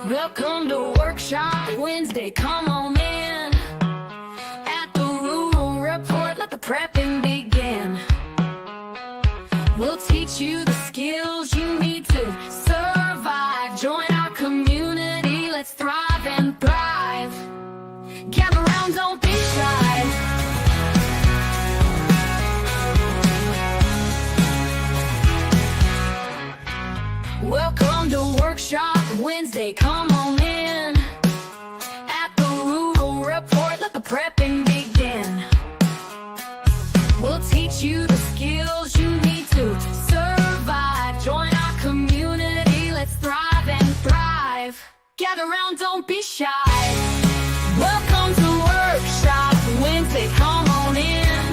Welcome to Workshop Wednesday, come on in. At the Rural Report, let the prepping begin. We'll teach you the skills you need to survive. Join our community, let's thrive and thrive. Gather round, don't be shy. Welcome to Workshop Wednesday, come on in. At the Rural Report, let the prepping begin. We'll teach you the skills you need to survive. Join our community, let's thrive and thrive. Gather round, don't be shy. Welcome to Workshop Wednesday, come on in.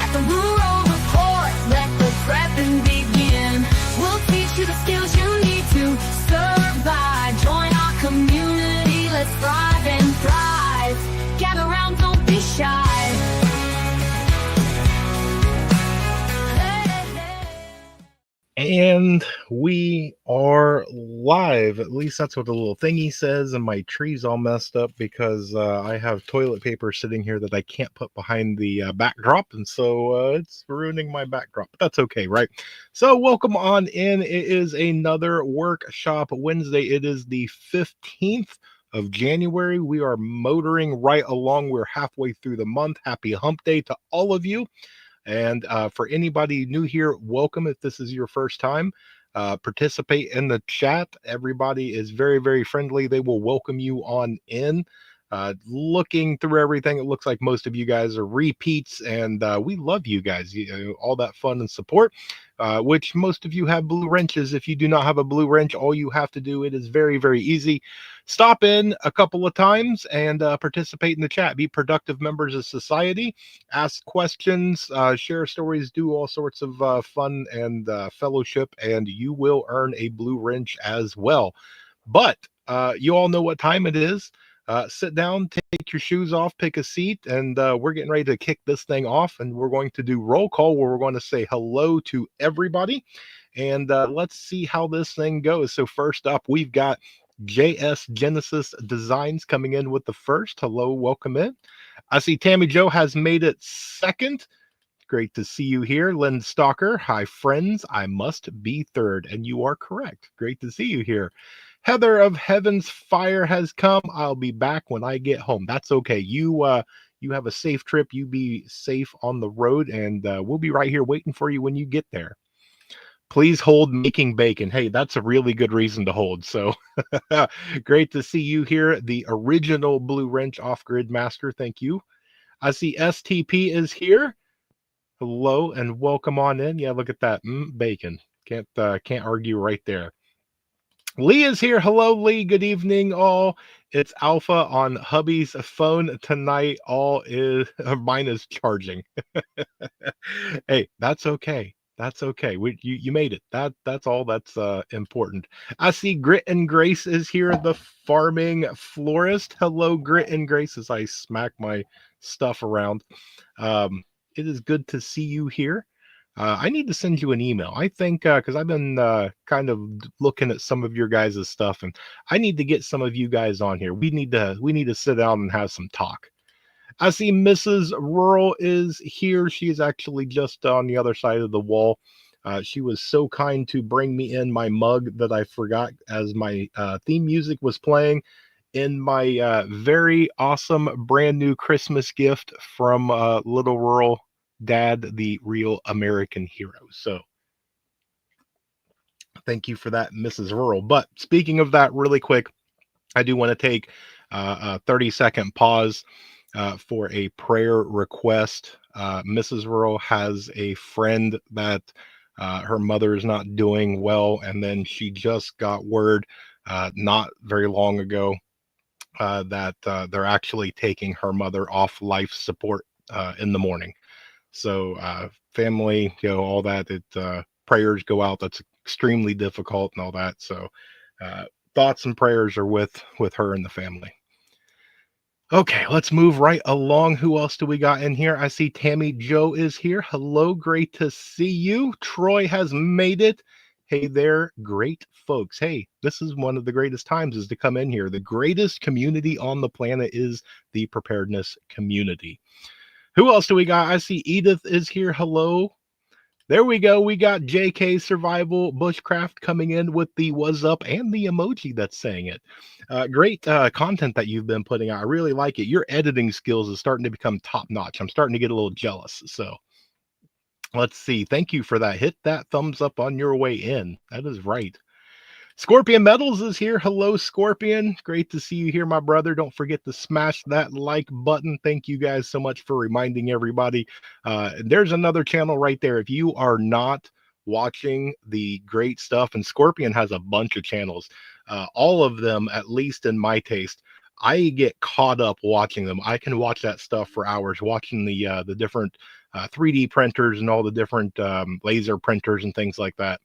At the Rural Report, let the prepping begin. We'll teach you the skills you need to survive. Join our community, let's thrive and thrive. Gather round, don't be shy. And we are live. At least that's what the little thingy says, and my tree's all messed up because I have toilet paper sitting here that I can't put behind the backdrop, and so it's ruining my backdrop. But that's okay, right? So welcome on in. It is another Workshop Wednesday. It is the 15th of January. We are motoring right along. We're halfway through the month. Happy hump day to all of you. And for anybody new here, welcome. If this is your first time, participate in the chat. Everybody is very, very friendly. They will welcome you on in. Looking through everything, it looks like most of you guys are repeats, and we love you guys. All that fun and support, which most of you have blue wrenches. If you do not have a blue wrench, all you have to do, it is very, very easy. Stop in a couple of times and participate in the chat. Be productive members of society. Ask questions, share stories, do all sorts of fun and fellowship, and you will earn a blue wrench as well. But you all know what time it is. Sit down, take your shoes off, pick a seat, and we're getting ready to kick this thing off. And we're going to do roll call where we're going to say hello to everybody. And let's see how this thing goes. So first up, we've got JS Genesis Designs coming in with the first. Hello, welcome in. I see Tammy Joe has made it second. Great to see you here. Lynn Stalker, hi friends, I must be third. And you are correct. Great to see you here. Heather of Heaven's Fire has come. I'll be back when I get home. That's okay. You have a safe trip. You be safe on the road, and we'll be right here waiting for you when you get there. Please hold making bacon. Hey, that's a really good reason to hold. So great to see you here. The original Blue Wrench Off-Grid Master. Thank you. I see STP is here. Hello and welcome on in. Yeah, look at that. Bacon. Can't argue right there. Lee is here. Hello, Lee. Good evening, all. It's Alpha on hubby's phone tonight. Mine is charging. Hey, that's okay. That's okay. You made it. That's all that's important. I see Grit and Grace is here, the farming florist. Hello, Grit and Grace, as I smack my stuff around. It is good to see you here. I need to send you an email. I think because I've been kind of looking at some of your guys' stuff, and I need to get some of you guys on here. We need to sit down and have some talk. I see Mrs. Rural is here. She is actually just on the other side of the wall. She was so kind to bring me in my mug that I forgot as my theme music was playing in my very awesome brand new Christmas gift from Little Rural Dad, the real American hero. So thank you for that, Mrs. Rural. But speaking of that, really quick, I do want to take a 30-second pause for a prayer request. Mrs. Rural has a friend that her mother is not doing well, and then she just got word not very long ago that they're actually taking her mother off life support in the morning. So family, all that, prayers go out. That's extremely difficult and all that. So thoughts and prayers are with her and the family. Okay, let's move right along. Who else do we got in here? I see Tammy Joe is here. Hello, great to see you. Troy has made it. Hey there, great folks. Hey, this is one of the greatest times is to come in here. The greatest community on the planet is the preparedness community. Who else do we got? I see Edith is here. Hello. There we go. We got JK Survival Bushcraft coming in with the "was up" and the emoji that's saying it. Great content that you've been putting out. I really like it. Your editing skills is starting to become top notch. I'm starting to get a little jealous. So let's see. Thank you for that. Hit that thumbs up on your way in. That is right. Scorpion Metals is here. Hello, Scorpion. Great to see you here, my brother. Don't forget to smash that like button. Thank you guys so much for reminding everybody. There's another channel right there. If you are not watching the great stuff, and Scorpion has a bunch of channels, all of them, at least in my taste, I get caught up watching them. I can watch that stuff for hours, watching the different 3D printers and all the different laser printers and things like that.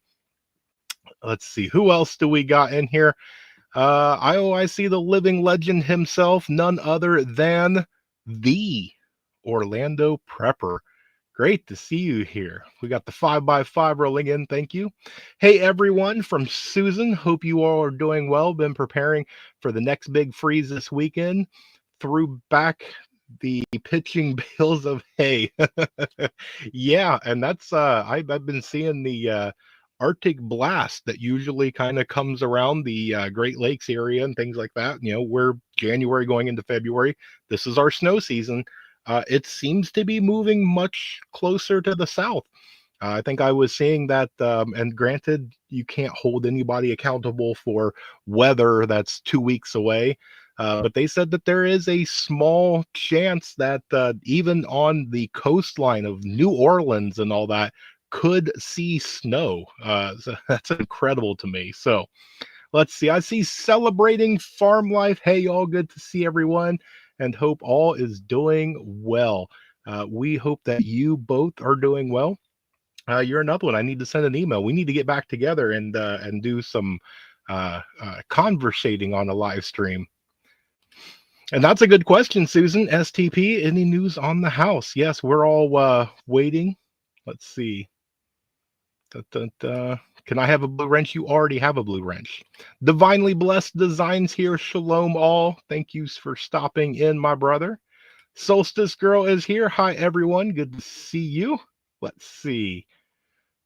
Let's see, who else do we got in here? I see the living legend himself, none other than the Orlando Prepper. Great to see you here. We got the 5x5 rolling in. Thank you. Hey, everyone, from Susan. Hope you all are doing well. Been preparing for the next big freeze this weekend. Threw back the pitching bales of hay. Yeah, and that's I've been seeing the Arctic blast that usually kind of comes around the Great Lakes area and things like that. You know, we're January going into February. This is our snow season. It seems to be moving much closer to the south. I think I was seeing that, and granted, you can't hold anybody accountable for weather that's 2 weeks away. But they said that there is a small chance that even on the coastline of New Orleans and all that could see snow. So that's incredible to me. So let's see. I see celebrating farm life. Hey, y'all, good to see everyone and hope all is doing well. We hope that you both are doing well. You're another one. I need to send an email. We need to get back together and do some conversating on a live stream. And that's a good question, Susan. STP, any news on the house? Yes, we're all waiting. Let's see. Can I have a blue wrench? You already have a blue wrench. Divinely blessed designs here. Shalom all. Thank you for stopping in, my brother. Solstice Girl is here. Hi, everyone. Good to see you. Let's see.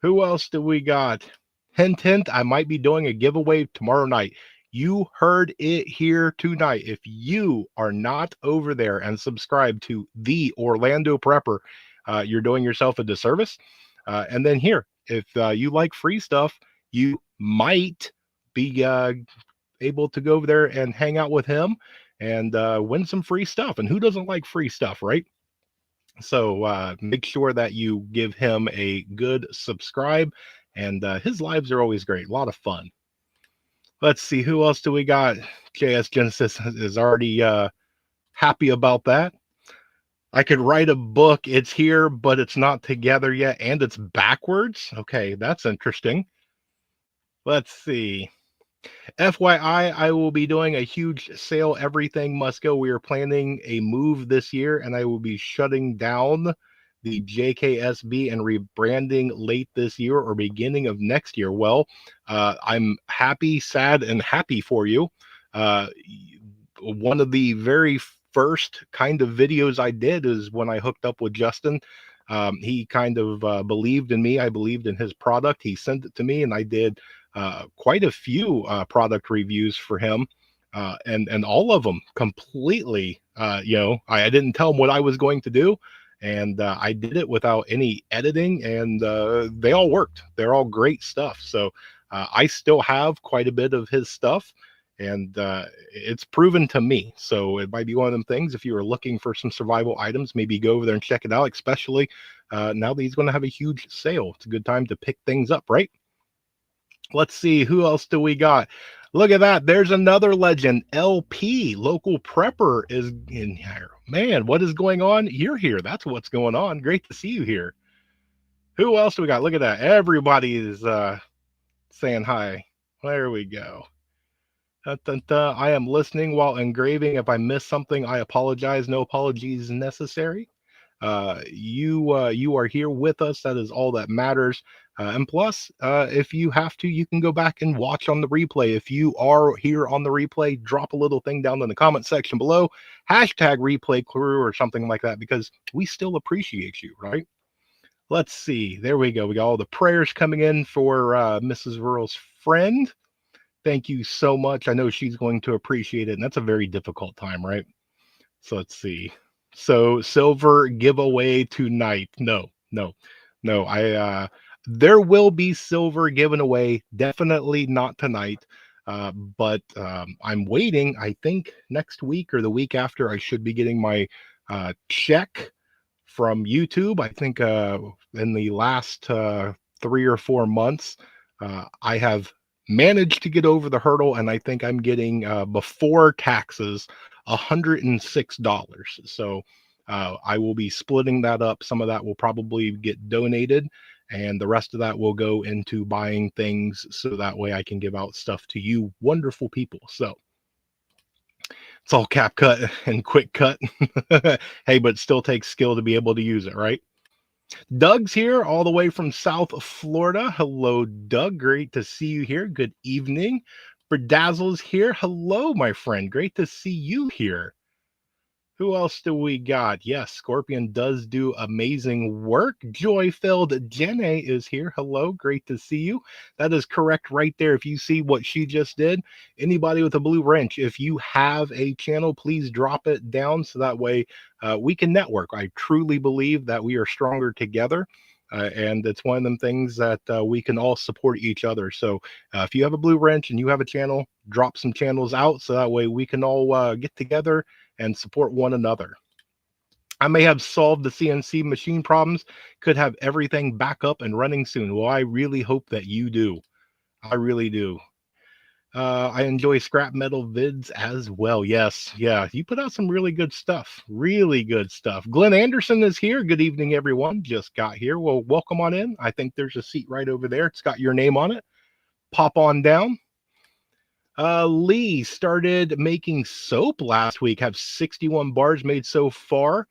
Who else do we got? Hint, hint. I might be doing a giveaway tomorrow night. You heard it here tonight. If you are not over there and subscribed to the Orlando Prepper, you're doing yourself a disservice. And then here, if you like free stuff, you might be able to go over there and hang out with him and win some free stuff. And who doesn't like free stuff, right? So make sure that you give him a good subscribe. And his lives are always great. A lot of fun. Let's see, who else do we got? JS Genesis is already happy about that. I could write a book. It's here, but it's not together yet, and it's backwards. Okay, that's interesting. Let's see. FYI, I will be doing a huge sale. Everything must go. We are planning a move this year, and I will be shutting down the JKSB and rebranding late this year or beginning of next year. Well, I'm happy, sad, and happy for you. One of the very first kind of videos I did is when I hooked up with Justin. He kind of believed in me. I believed in his product. He sent it to me, and I did quite a few product reviews for him, and all of them completely. I didn't tell him what I was going to do, and I did it without any editing, and they all worked. They're all great stuff. So I still have quite a bit of his stuff. And it's proven to me. So it might be one of them things. If you are looking for some survival items, maybe go over there and check it out, especially now that he's going to have a huge sale. It's a good time to pick things up, right? Let's see. Who else do we got? Look at that. There's another legend. LP, local prepper, is in here. Man, what is going on? You're here. That's what's going on. Great to see you here. Who else do we got? Look at that. Everybody is saying hi. There we go. I am listening while engraving. If I miss something, I apologize. No apologies necessary. You are here with us. That is all that matters. And plus, if you have to, you can go back and watch on the replay. If you are here on the replay, drop a little thing down in the comment section below, hashtag replay crew or something like that, because we still appreciate you, right? Let's see. There we go. We got all the prayers coming in for Mrs. Rural's friend. Thank you so much. I know she's going to appreciate it. And that's a very difficult time, right? So let's see. So silver giveaway tonight. No. There will be silver given away. Definitely not tonight. But I'm waiting. I think next week or the week after, I should be getting my check from YouTube. I think in the last 3 or 4 months, I have managed to get over the hurdle, and I think I'm getting before taxes $106. So I will be splitting that up. Some of that will probably get donated, and the rest of that will go into buying things so that way I can give out stuff to you wonderful people. So it's all cap cut and quick cut. Hey, but it still takes skill to be able to use it, right? Doug's here all the way from South Florida. Hello, Doug. Great to see you here. Good evening. Bedazzle's here. Hello, my friend. Great to see you here. Who else do we got? Yes, Scorpion does do amazing work. Joy-filled Jenny is here. Hello, great to see you. That is correct right there. If you see what she just did, anybody with a blue wrench, if you have a channel, please drop it down so that way we can network. I truly believe that we are stronger together. And it's one of them things that we can all support each other. So if you have a blue wrench and you have a channel, drop some channels out so that way we can all get together and support one another. I may have solved the CNC machine problems, could have everything back up and running soon. Well, I really hope that you do. I really do. I enjoy scrap metal vids as well. Yes, yeah, you put out some really good stuff. Really good stuff. Glenn Anderson is here. Good evening, everyone. Just got here. Well, welcome on in. I think there's a seat right over there. It's got your name on it. Pop on down. Lee started making soap last week. Have 61 bars made so far.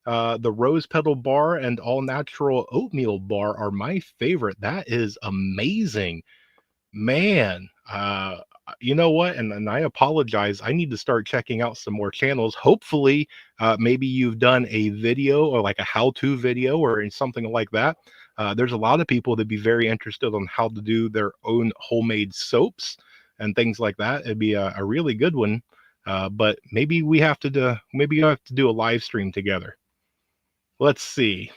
The rose petal bar and all natural oatmeal bar are my favorite. That is amazing, man. You know what? And I apologize. I need to start checking out some more channels. Hopefully, maybe you've done a video or like a how-to video or something like that. There's a lot of people that be very interested on how to do their own homemade soaps and things like that. It'd be a really good one. But maybe we have to do a live stream together. Let's see.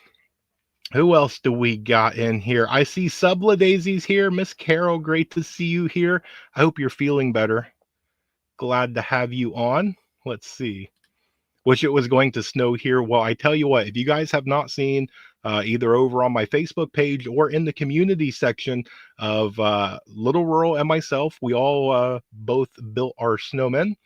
Who else do we got in here? I see Subla Daisy's here. Miss Carol, great to see you here. I hope you're feeling better. Glad to have you on. Let's see. Wish it was going to snow here. Well, I tell you what, if you guys have not seen either over on my Facebook page or in the community section of Little Rural and myself, we all both built our snowmen.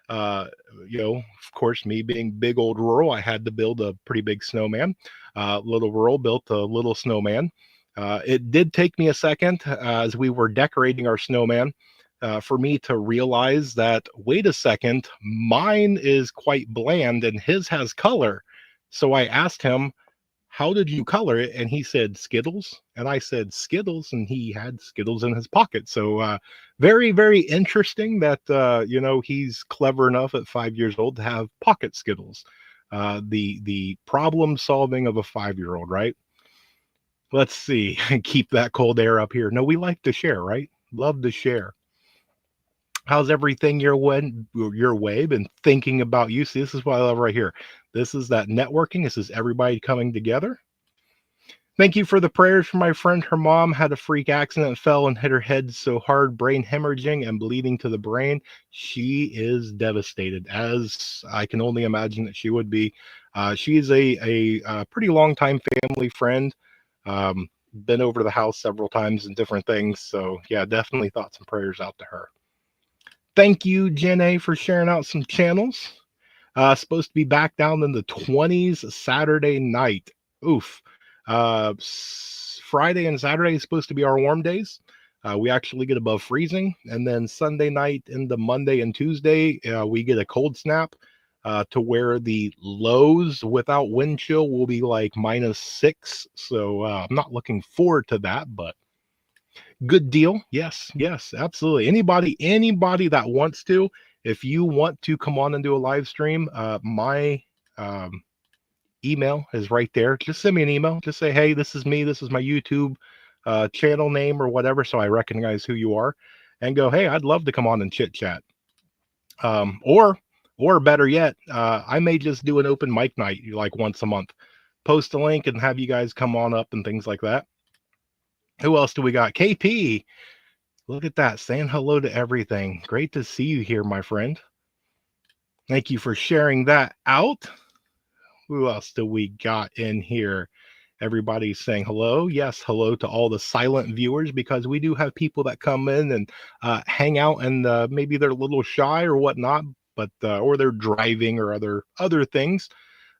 You know, of course, me being big old rural, I had to build a pretty big snowman. Little rural built a little snowman. It did take me a second as we were decorating our snowman for me to realize that, wait a second, mine is quite bland and his has color. So I asked him, how did you color it? And he said Skittles. And I said Skittles, and he had Skittles in his pocket. So very, very interesting that, you know, he's clever enough at 5 years old to have pocket Skittles. The problem solving of a 5-year-old, right? Let's see. Keep that cold air up here. No, we like to share, right? Love to share. How's everything your way? Been thinking about you. See, this is what I love right here. This is that networking. This is everybody coming together. Thank you for the prayers for my friend. Her mom had a freak accident, fell and hit her head so hard, brain hemorrhaging and bleeding to the brain. She is devastated, as I can only imagine that she would be. She is a pretty long time family friend. Been over to the house several times and different things. So yeah, definitely thoughts and prayers out to her. Thank you, Jen A, for sharing out some channels. Supposed to be back down in the 20s Saturday night. Oof. Friday and Saturday is supposed to be our warm days. We actually get above freezing. And then Sunday night into Monday and Tuesday, we get a cold snap. to where the lows without wind chill will be like -6. So I'm not looking forward to that, but good deal. Yes, yes, absolutely. Anybody that wants to, if you want to come on and do a live stream, my um, email is right there. Just send me an email. Just say, hey, this is me. This is my YouTube channel name or whatever, so I recognize who you are, and go, hey, I'd love to come on and chit chat. Um, or or better yet, I may just do an open mic night like once a month. Post a link and have you guys come on up and things like that. Who else do we got? KP. Look at that, saying hello to everything. Great to see you here, my friend. Thank you for sharing that out. Who else do we got in here? Everybody's saying hello. Yes, hello to all the silent viewers, because we do have people that come in and hang out, and maybe they're a little shy or whatnot, but or they're driving or other things.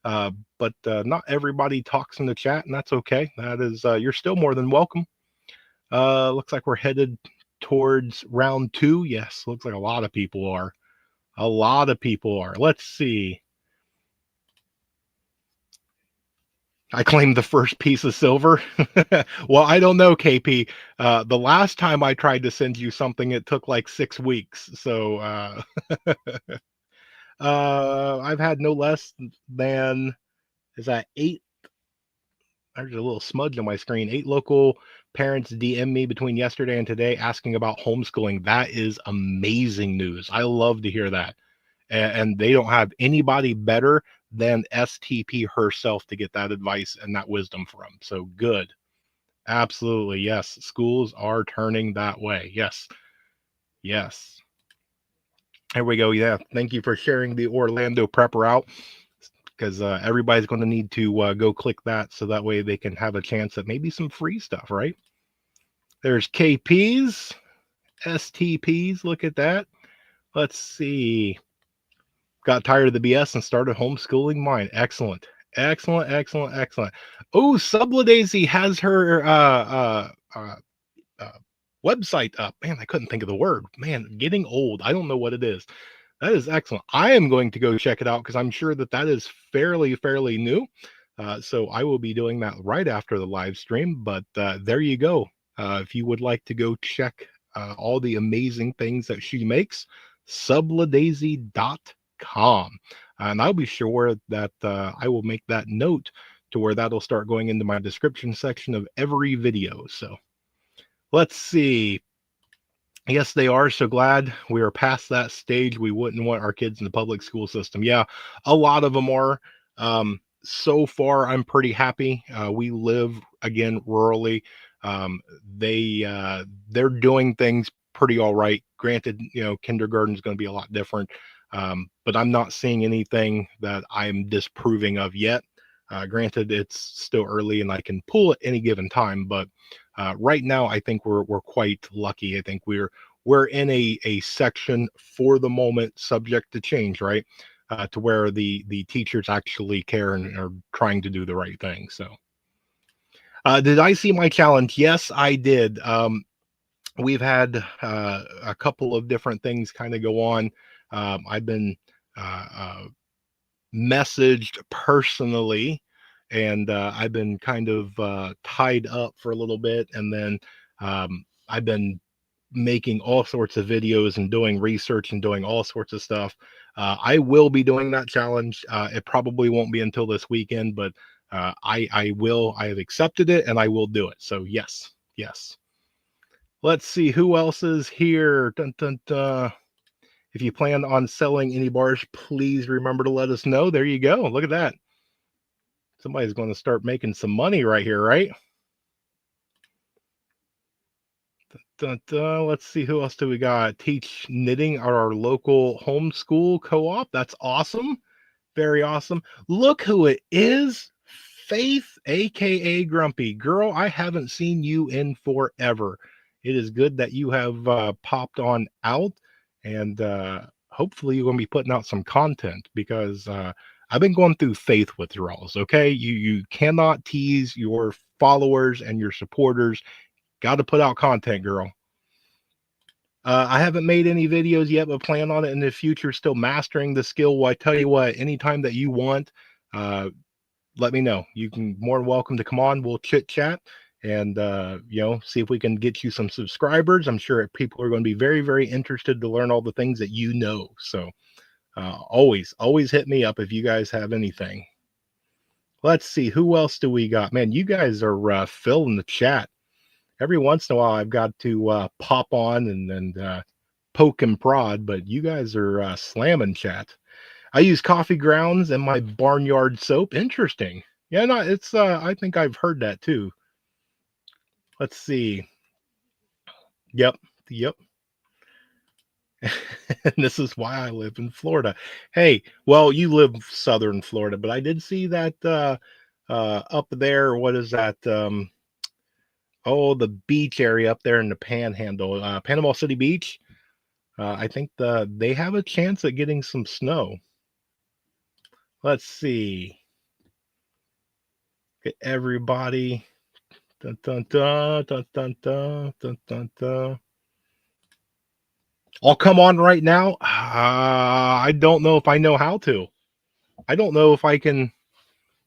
Uh, but not everybody talks in the chat, and that's okay. That is, you're still more than welcome. Looks like we're headed towards round 2. Yes, looks like a lot of people are. A lot of people are. Let's see. I claimed the first piece of silver. Well, I don't know, KP. The last time I tried to send you something, it took like 6 weeks. So I've had no less than, is that 8? There's a little smudge on my screen. 8 local parents DM me between yesterday and today asking about homeschooling. That is amazing news. I love to hear that. And they don't have anybody better than STP herself to get that advice and that wisdom from. So good. Absolutely. Yes. Schools are turning that way. Yes. Yes. There we go. Yeah. Thank you for sharing the Orlando prepper out, because everybody's going to need to go click that, so that way they can have a chance at maybe some free stuff, right? There's KPs, STPs. Look at that. Let's see. Got tired of the BS and started homeschooling mine. Excellent. Excellent, excellent, excellent. Oh, Subladaisy has her uh, website up. Man, I couldn't think of the word. Man, getting old. I don't know what it is. That is excellent. I am going to go check it out, because I'm sure that is fairly new. So I will be doing that right after the live stream. But there you go. If you would like to go check all the amazing things that she makes, subladaisy.com. And I'll be sure that I will make that note to where that'll start going into my description section of every video. So let's see. Yes, they are. So glad we are past that stage. We wouldn't want our kids in the public school system. Yeah, a lot of them are. So far, I'm pretty happy. We live, again, rurally. They're doing things pretty all right. Granted, kindergarten is going to be a lot different, but I'm not seeing anything that I'm disapproving of yet. Granted, it's still early and I can pull at any given time, but right now I think we're quite lucky. I think we're in a section for the moment, subject to change, right? To where the teachers actually care and are trying to do the right thing. So, did I see my challenge? Yes, I did. We've had a couple of different things kind of go on. I've been messaged personally, and I've been kind of tied up for a little bit, and then I've been making all sorts of videos and doing research and doing all sorts of stuff. I will be doing that challenge. It probably won't be until this weekend, but I will. I have accepted it, and I will do it. So yes, yes. Let's see who else is here. Dun, dun, dun. If you plan on selling any bars, please remember to let us know. There you go. Look at that. Somebody's going to start making some money right here, right? Dun, dun. Let's see, who else do we got? Teach knitting at our local homeschool co-op. That's awesome. Very awesome. Look who it is. Faith, aka Grumpy. Girl, I haven't seen you in forever. It is good that you have popped on out, and hopefully you're going to be putting out some content, because I've been going through faith withdrawals. Okay, you cannot tease your followers and your supporters. Got to put out content, girl. I haven't made any videos yet, but plan on it in the future. Still mastering the skill. Well, I tell you what, anytime that you want, uh, let me know. You can more than welcome to come on. We'll chit chat and see if we can get you some subscribers. I'm sure people are going to be very, very interested to learn all the things that you know. So always hit me up if you guys have anything. Let's see, who else do we got? Man, you guys are filling the chat. Every once in a while, I've got to pop on and poke and prod, but you guys are slamming chat. I use coffee grounds and my barnyard soap. Interesting. Yeah, no, it's I think I've heard that too. Let's see. Yep, yep. And this is why I live in Florida. Hey, well, you live southern Florida, but I did see that up there. What is that? Oh, the beach area up there in the Panhandle, Panama City Beach. I think they have a chance at getting some snow. Let's see. Get everybody. Dun, dun, dun, dun, dun, dun, dun, dun, dun. I'll come on right now. I don't know if I know how to. I don't know if I can.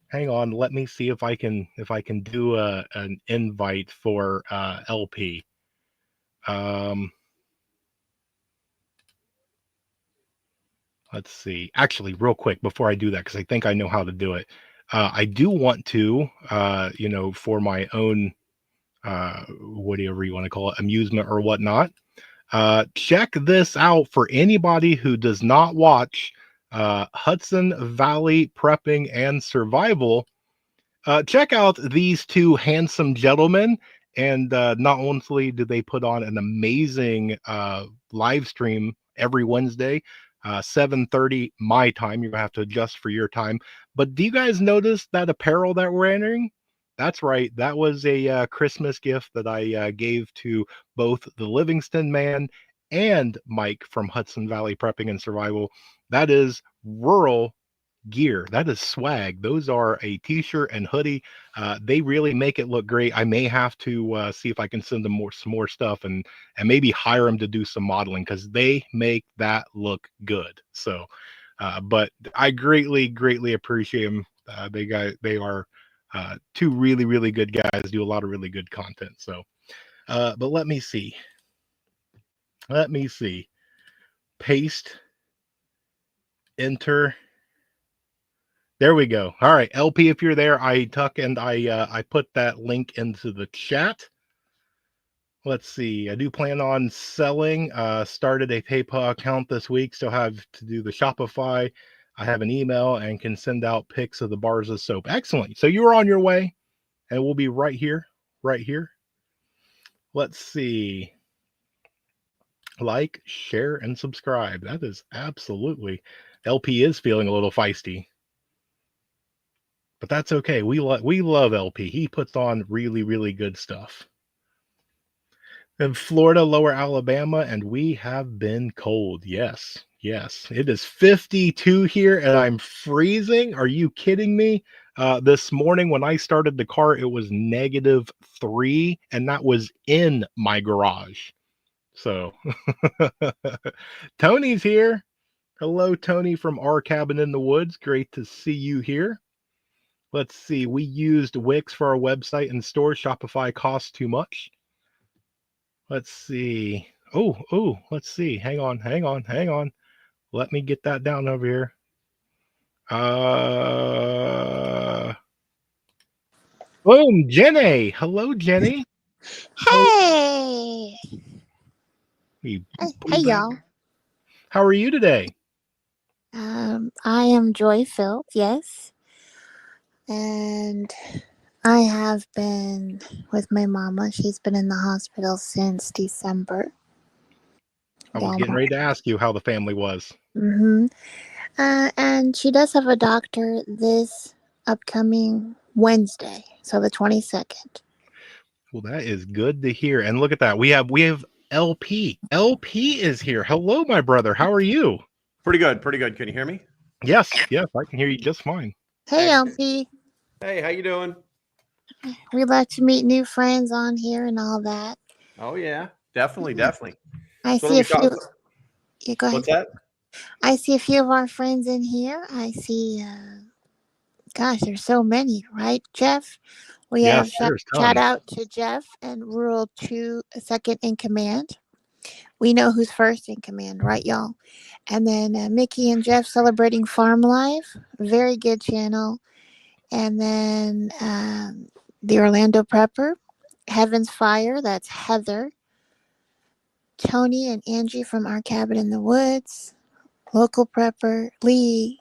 Hang on. Let me see if I can do an invite for LP. Let's see. Actually, real quick before I do that, because I think I know how to do it. I do want to, for my own, whatever you want to call it, amusement or whatnot. Check this out for anybody who does not watch Hudson Valley Prepping and Survival. Check out these two handsome gentlemen. And not only do they put on an amazing live stream every Wednesday, 7:30 my time. You're gonna have to adjust for your time. But do you guys notice that apparel that we're entering? That's right. That was a Christmas gift that I gave to both the Livingston man and Mike from Hudson Valley Prepping and Survival. That is rural gear. That is swag. Those are a t-shirt and hoodie. They really make it look great. I may have to see if I can send them some more stuff and maybe hire them to do some modeling because they make that look good. So but I greatly appreciate them. They are two really good guys, do a lot of really good content. So but let me see. Paste, enter. There we go. All right, LP, if you're there, I put that link into the chat. Let's see. I do plan on selling. Started a PayPal account this week. Still have to do the Shopify. I have an email and can send out pics of the bars of soap. Excellent. So you're on your way, and we'll be right here. Let's see. Like, share, and subscribe. That is absolutely. LP is feeling a little feisty. But that's okay. We love LP. He puts on really good stuff. In Florida, lower Alabama, and we have been cold. Yes. It is 52 here, and I'm freezing. Are you kidding me? This morning when I started the car, it was -3, and that was in my garage. So Tony's here. Hello, Tony from Our Cabin in the Woods. Great to see you here. Let's see. We used Wix for our website and store. Shopify costs too much. Let's see. Oh, let's see. Hang on. Let me get that down over here. Boom, Jenny. Hello, Jenny. Hey! Hey, y'all. How are you today? I am joy-filled, yes. And I have been with my mama. She's been in the hospital since December. I was getting ready to ask you how the family was. Mm-hmm. And she does have a doctor this upcoming Wednesday, so the 22nd. Well, that is good to hear. And look at that. We have LP. LP is here. Hello, my brother. How are you? Pretty good. Can you hear me? Yes, I can hear you just fine. Hey, LP. Hey, how you doing? We like to meet new friends on here and all that. Oh yeah, definitely. I So let see me a few. talk. Yeah, go ahead. What's that? I see a few of our friends in here. I see. Gosh, there's so many, right, Jeff? We Yes, have there's shout tons. out to Jeff and Rural 2, second in command. We know who's first in command, right, y'all? And then Mickey and Jeff celebrating Farm Life. Very good channel. And then the Orlando Prepper. Heaven's Fire. That's Heather. Tony and Angie from Our Cabin in the Woods. Local Prepper. Lee.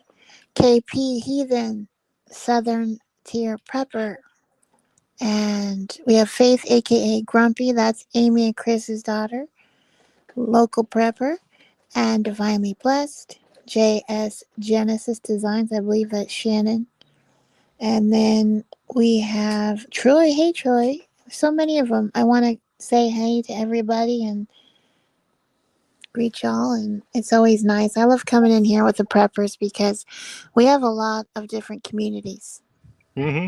KP Heathen. Southern Tier Prepper. And we have Faith, aka Grumpy. That's Amy and Chris's daughter. Local Prepper. And Divinely Blessed. JS Genesis Designs. I believe that's Shannon. And then we have Troy. Hey, Troy. So many of them. I want to say hey to everybody and greet y'all. And it's always nice. I love coming in here with the preppers because we have a lot of different communities. Hmm.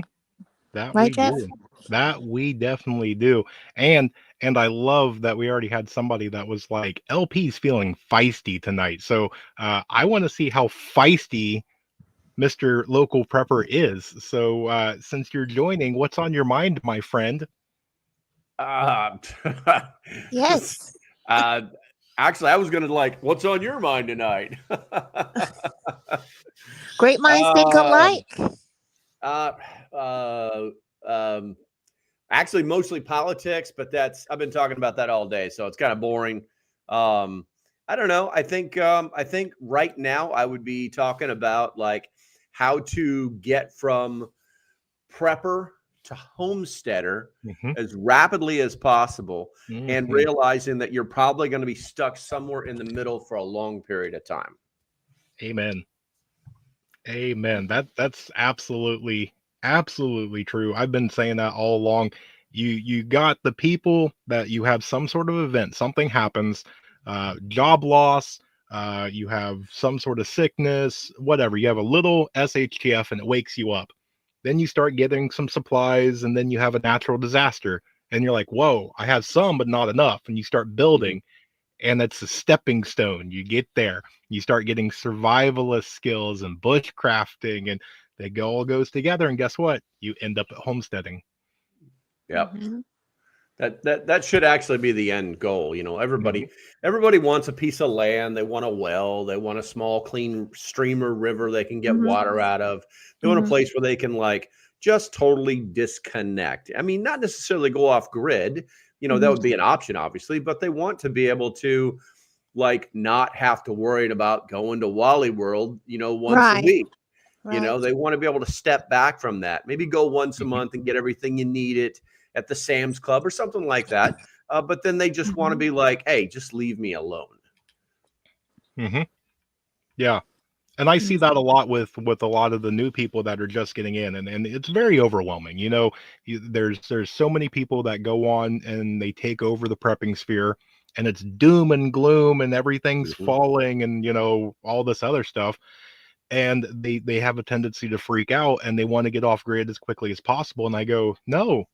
That Right, we Jeff? do. That we definitely do. And I love that we already had somebody that was like, LP's feeling feisty tonight. So I want to see how feisty Mr. Local Prepper is. So since you're joining, what's on your mind, my friend? Uh, Yes. uh, actually, I was going to what's on your mind tonight? Great minds think Um, alike. uh, uh, um, Actually, mostly politics, but I've been talking about that all day, so it's kind of boring. I don't know. I think right now I would be talking about how to get from prepper to homesteader Hmm. as rapidly as possible, and Hmm. realizing that you're probably going to be stuck somewhere in the middle for a long period of time. Amen. Amen. That's absolutely true. I've been saying that all along. You got the people that you have some sort of event, something happens, job loss, you have some sort of sickness, whatever. You have a little SHTF and it wakes you up. Then you start getting some supplies, and then you have a natural disaster, and you're like, "Whoa, I have some, but not enough." And you start Mhm. building, and it's a stepping stone. You get there, you start getting survivalist skills and bushcrafting, and they all goes together. And guess what? You end up at homesteading. Yep. Mhm. That should actually be the end goal. Mhm. Everybody wants a piece of land. They want a well. They want a small, clean stream or river they can get Mhm. water out of. They want a Mhm. place where they can just totally disconnect. I mean, not necessarily go off grid. That Mhm. would be an option, obviously, but they want to be able to not have to worry about going to Wally World, once a Right. week. Right. They want to be able to step back from that. Maybe go once a Mhm. month and get everything you need it at the Sam's Club or something like that. But then they just want to Mhm. be like, hey, just leave me alone. Mhm. Yeah. And I see Mhm. that a lot with a lot of the new people that are just getting in, and it's very overwhelming. There's so many people that go on and they take over the prepping sphere, and it's doom and gloom and everything's Mhm. falling, and all this other stuff. And they have a tendency to freak out, and they want to get off grid as quickly as possible. And I go, no,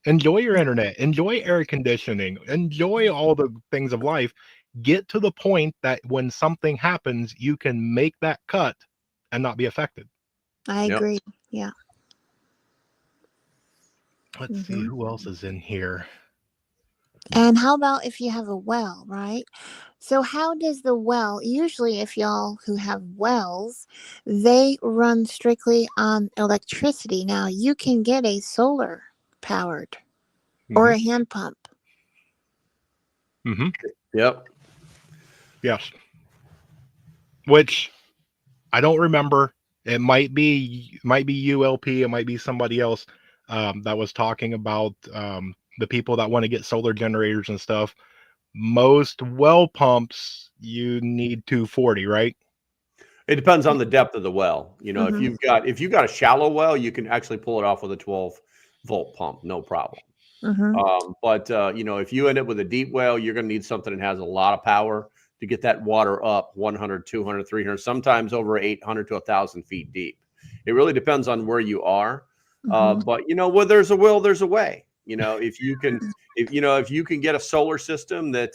enjoy your internet, enjoy air conditioning, enjoy all the things of life. Get to the point that when something happens, you can make that cut and not be affected. I Yep. agree. Yeah. Let's see Mhm. who else is in here. And how about if you have a well, right? So, how does the well, usually, if y'all who have wells, they run strictly on electricity. Now, you can get a solar powered or Hmm. a hand pump. Hmm. Yep. Yes. Which I don't remember. It might be ULP. It might be somebody else that was talking about the people that want to get solar generators and stuff. Most well pumps you need 240, right? It depends on the depth of the well. If Mm-hmm. you've got a shallow well, you can actually pull it off with a 12-volt pump, no problem. Mm-hmm. But if you end up with a deep well, you're going to need something that has a lot of power to get that water up 100, 200, 300, sometimes over 800 to 1,000 feet deep. It really depends on where you are. Mm-hmm. But where there's a will, there's a way. You know, if you can, if you can get a solar system that,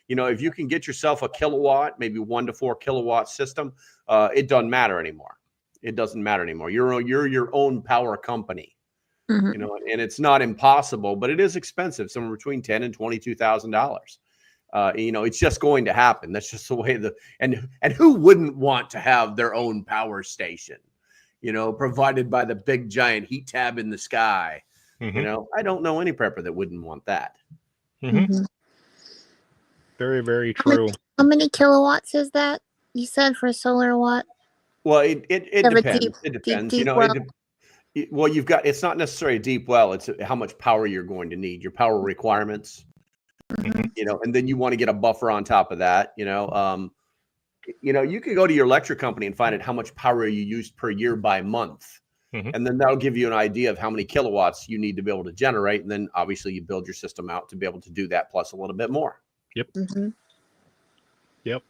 if you can get yourself a kilowatt, maybe 1 to 4 kilowatt system, it doesn't matter anymore. It doesn't matter anymore. You're your own power company. Mhm. You know, and it's not impossible, but it is expensive, somewhere between $10,000 and $22,000. It's just going to happen. That's just the way and who wouldn't want to have their own power station, provided by the big giant heat tab in the sky. Mhm. I don't know any prepper that wouldn't want that. Mhm. Mhm. Very, very How many, true. how many kilowatts is that? You said for solar watt? Well, it You have a depends. It depends. deep well. Well, it's not necessarily a deep well. It's how much power you're going to need, your power requirements, Mhm. and then you want to get a buffer on top of that. You can go to your electric company and find out how much power you used per year by month. Mhm. And then that'll give you an idea of how many kilowatts you need to be able to generate. And then obviously you build your system out to be able to do that plus a little bit more. Mhm. Yep.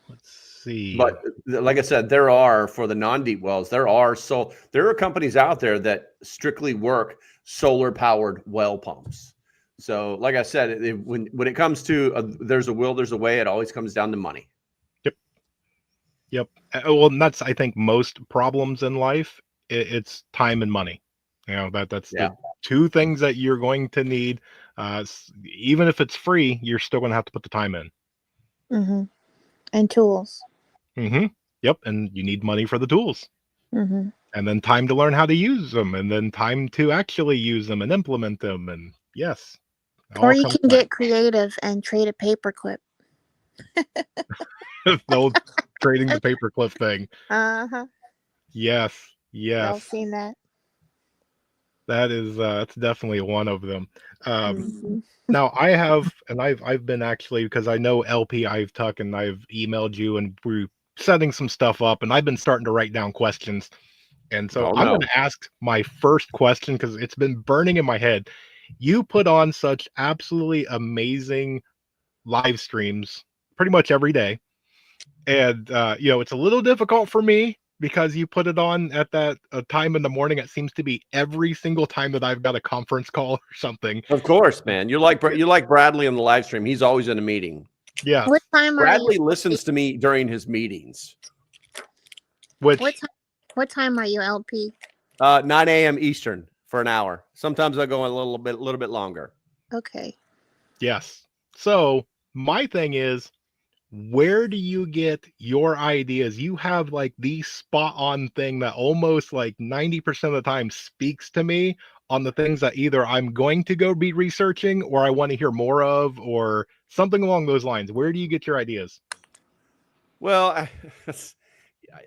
Let's see. But like I said, there are, for the non-deep wells, there are companies out there that strictly work solar powered well pumps. So like I said, when it comes to there's a will, there's a way, it always comes down to money. Yep. Well, and that's, I think, most problems in life. It's time and money. That's Yeah. the two things that you're going to need. Even if it's free, you're still going to have to put the time in. Mhm. And tools. Mm-hmm. Yep. And you need money for the tools, Mhm. and then time to learn how to use them, and then time to actually use them and implement them. And yes, it Or all you comes can back. get creative and trade a paperclip. The old trading the paperclip thing. Uh-huh. Yes. Y'all Yes. seen that? That is that's definitely one of them. Mhm. Now I have, and I've been actually, because I know LP, I've Tuck, and I've emailed you, and we're setting some stuff up, and I've been starting to write down questions. And so Oh I'm going no. to ask my first question because it's been burning in my head. You put on such absolutely amazing live streams pretty much every day. And it's a little difficult for me because you put it on at that time in the morning. It seems to be every single time that I've got a conference call or something. Of course, man. You're like Bradley on the live stream. He's always in a meeting. Yes. What time are you? Bradley listens to me during his meetings. Which, What time are you, LP? 9 a.m. Eastern for an hour. Sometimes I go a little bit longer. Okay. yes. So my thing is, where do you get your ideas? You have like the spot on thing that almost like 90% of the time speaks to me on the things that either I'm going to go be researching or I want to hear more of or something along those lines. Where do you get your ideas? Well,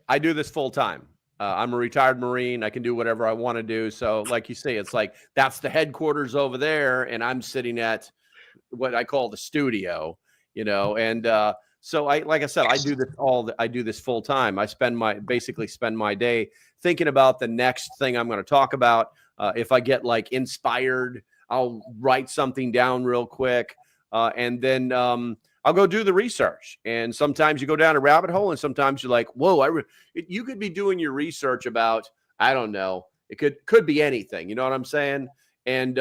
I do this full time. I'm a retired Marine. I can do whatever I want to do. So, like you say, it's like that's the headquarters over there, and I'm sitting at what I call the studio. And so like I said, I do this full time. I basically spend my day thinking about the next thing I'm going to talk about. If I get like inspired, I'll write something down real quick, and then I'll go do the research. And sometimes you go down a rabbit hole, and sometimes you're like, whoa, you could be doing your research about, I don't know, it could be anything. You know what I'm saying? And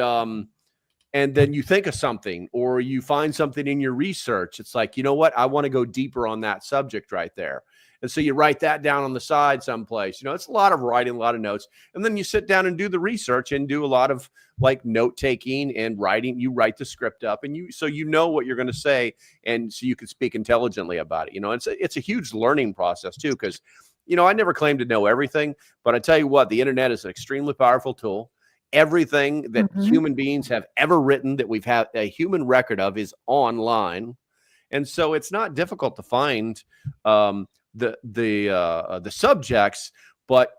then you think of something or you find something in your research. It's like, you know what? I want to go deeper on that subject right there. And so you write that down on the side someplace. It's a lot of writing, a lot of notes. And then you sit down and do the research and do a lot of like note taking and writing. You write the script up and so you know what you're going to say. And so you can speak intelligently about it. It's a huge learning process too, because, I never claimed to know everything, but I tell you what, the internet is an extremely powerful tool. Everything that human beings have ever written that we've had a human record of is online. And so it's not difficult to find the subjects, but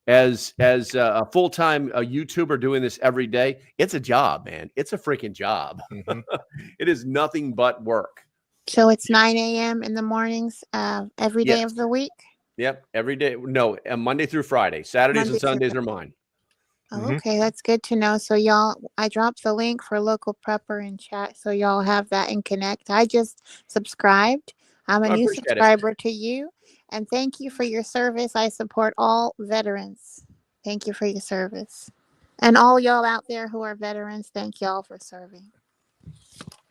as a full-time YouTuber doing this every day, it's a job, man. It's a freaking job. It is nothing but work. So it's 9 a.m. in the mornings every day Yes. of the week? Yep. Every day. No, Monday through Friday. Saturdays and Sundays are mine. Oh, okay, that's good to know. So y'all, I dropped the link for local prepper in chat, so y'all have that and connect. I just subscribed. I'm a I new appreciate it. subscriber to you, and thank you for your service. I support all veterans. Thank you for your service. And all y'all out there who are veterans, thank y'all for serving.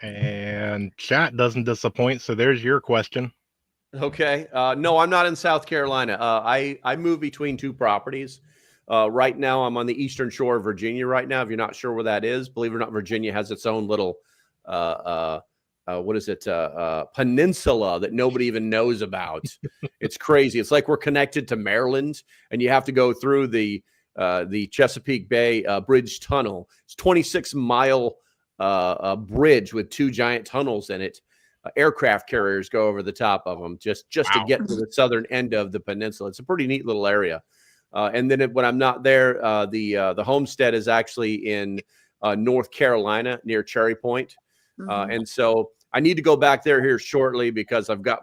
And chat doesn't disappoint. So there's your question. Okay. No, I'm not in South Carolina. I move between two properties. Right now, I'm on the eastern shore of Virginia right now. If you're not sure where that is, believe it or not, Virginia has its own little, what is it, peninsula that nobody even knows about. It's crazy. It's like we're connected to Maryland, and you have to go through the Chesapeake Bay Bridge Tunnel. It's 26-mile bridge with two giant tunnels in it. Aircraft carriers go over the top of them just to get to the southern end of the peninsula. It's a pretty neat little area. And then when I'm not there, the homestead is actually in North Carolina near Cherry Point. And so I need to go back there here shortly because I've got